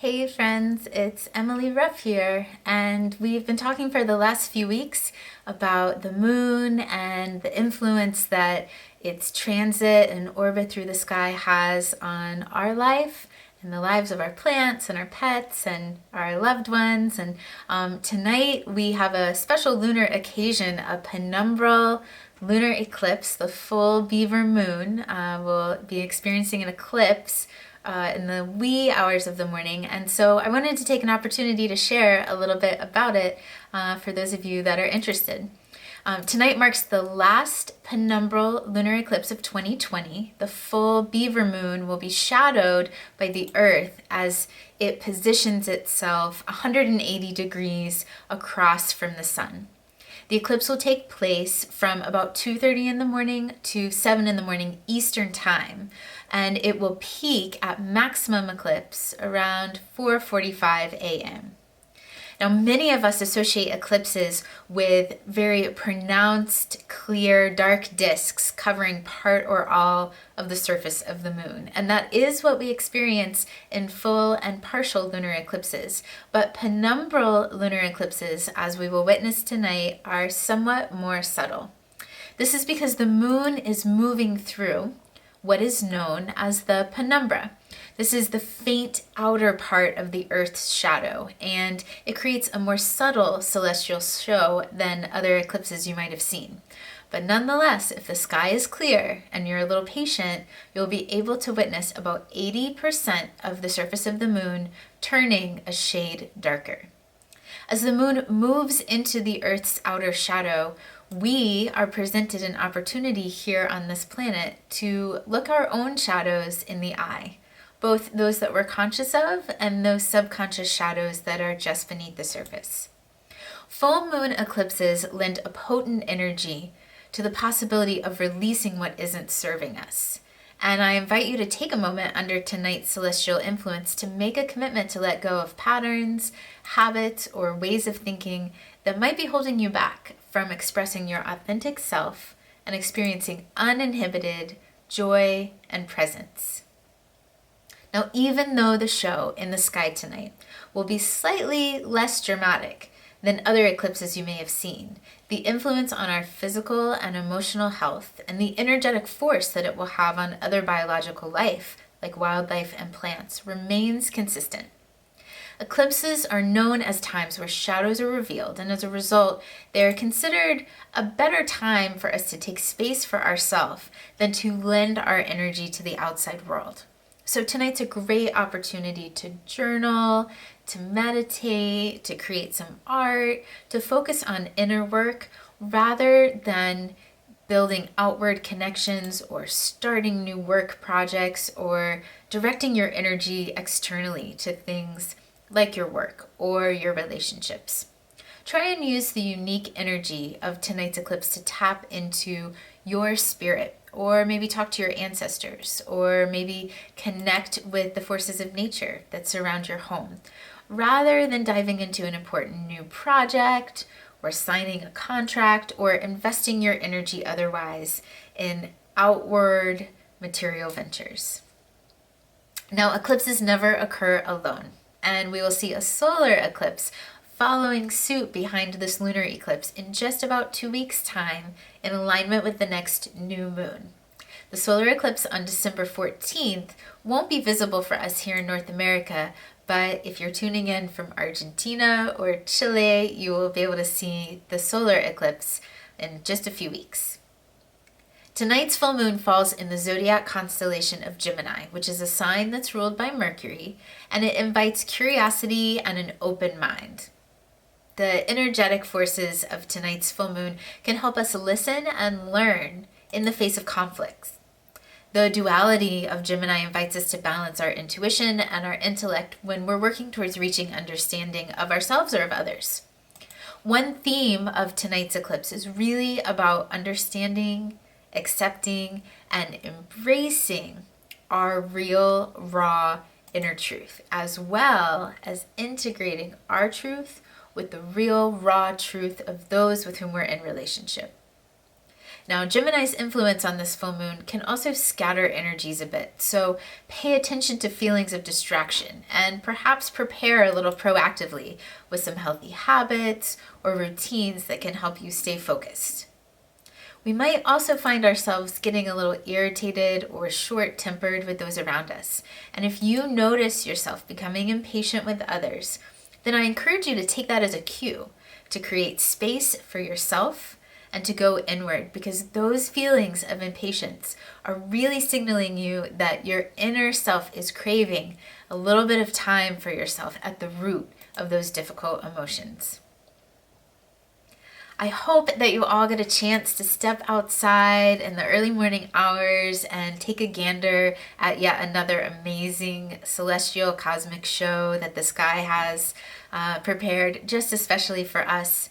Hey friends, it's Emily Ruff here, and we've been talking for the last few weeks about the moon and the influence that its transit and orbit through the sky has on our life and the lives of our plants and our pets and our loved ones. And tonight we have a special lunar occasion, a penumbral lunar eclipse, the full Beaver Moon. Will be experiencing an eclipse in the wee hours of the morning. And so I wanted to take an opportunity to share a little bit about it for those of you that are interested. Tonight marks the last penumbral lunar eclipse of 2020. The full Beaver Moon will be shadowed by the Earth as it positions itself 180 degrees across from the sun. The eclipse will take place from about 2:30 in the morning to 7 in the morning Eastern Time, and it will peak at maximum eclipse around 4:45 a.m. Now, many of us associate eclipses with very pronounced, clear, dark disks covering part or all of the surface of the moon. And that is what we experience in full and partial lunar eclipses. But penumbral lunar eclipses, as we will witness tonight, are somewhat more subtle. This is because the moon is moving through what is known as the penumbra. This is the faint outer part of the Earth's shadow, and it creates a more subtle celestial show than other eclipses you might have seen. But nonetheless, if the sky is clear and you're a little patient, you'll be able to witness about 80% of the surface of the moon turning a shade darker. As the moon moves into the Earth's outer shadow, we are presented an opportunity here on this planet to look our own shadows in the eye, both those that we're conscious of and those subconscious shadows that are just beneath the surface. Full moon eclipses lend a potent energy to the possibility of releasing what isn't serving us. And I invite you to take a moment under tonight's celestial influence to make a commitment to let go of patterns, habits, or ways of thinking that might be holding you back from expressing your authentic self and experiencing uninhibited joy and presence. Now, even though the show in the sky tonight will be slightly less dramatic than other eclipses you may have seen, the influence on our physical and emotional health and the energetic force that it will have on other biological life, like wildlife and plants, remains consistent. Eclipses are known as times where shadows are revealed, and as a result, they are considered a better time for us to take space for ourselves than to lend our energy to the outside world. So tonight's a great opportunity to journal, to meditate, to create some art, to focus on inner work rather than building outward connections or starting new work projects or directing your energy externally to things like your work or your relationships. Try and use the unique energy of tonight's eclipse to tap into your spirit, or maybe talk to your ancestors, or maybe connect with the forces of nature that surround your home, rather than diving into an important new project, or signing a contract, or investing your energy otherwise in outward material ventures. Now, eclipses never occur alone, and we will see a solar eclipse following suit behind this lunar eclipse in just about 2 weeks' time in alignment with the next new moon. The solar eclipse on December 14th won't be visible for us here in North America, but if you're tuning in from Argentina or Chile, you will be able to see the solar eclipse in just a few weeks. Tonight's full moon falls in the zodiac constellation of Gemini, which is a sign that's ruled by Mercury, and it invites curiosity and an open mind. The energetic forces of tonight's full moon can help us listen and learn in the face of conflicts. The duality of Gemini invites us to balance our intuition and our intellect when we're working towards reaching understanding of ourselves or of others. One theme of tonight's eclipse is really about understanding, accepting, and embracing our real, raw inner truth, as well as integrating our truth with the real, raw truth of those with whom we're in relationship. Now, Gemini's influence on this full moon can also scatter energies a bit, so pay attention to feelings of distraction and perhaps prepare a little proactively with some healthy habits or routines that can help you stay focused. We might also find ourselves getting a little irritated or short-tempered with those around us. And if you notice yourself becoming impatient with others, then I encourage you to take that as a cue to create space for yourself and to go inward, because those feelings of impatience are really signaling you that your inner self is craving a little bit of time for yourself at the root of those difficult emotions. I hope that you all get a chance to step outside in the early morning hours and take a gander at yet another amazing celestial cosmic show that the sky has prepared just especially for us.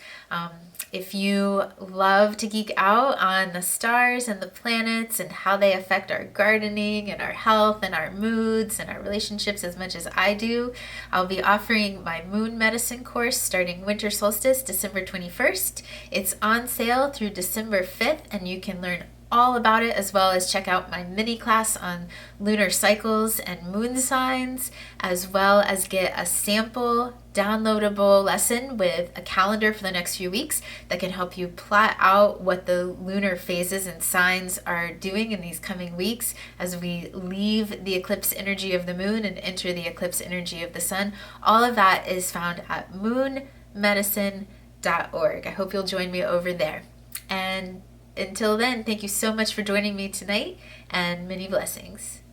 If you love to geek out on the stars and the planets and how they affect our gardening and our health and our moods and our relationships as much as I do, I'll be offering my moon medicine course starting winter solstice, December 21st. It's on sale through December 5th, and you can learn all about it, as well as check out my mini class on lunar cycles and moon signs, as well as get a sample downloadable lesson with a calendar for the next few weeks that can help you plot out what the lunar phases and signs are doing in these coming weeks as we leave the eclipse energy of the moon and enter the eclipse energy of the sun. All of that is found at moonmedicine.org. I hope you'll join me over there. And until then, thank you so much for joining me tonight, and many blessings.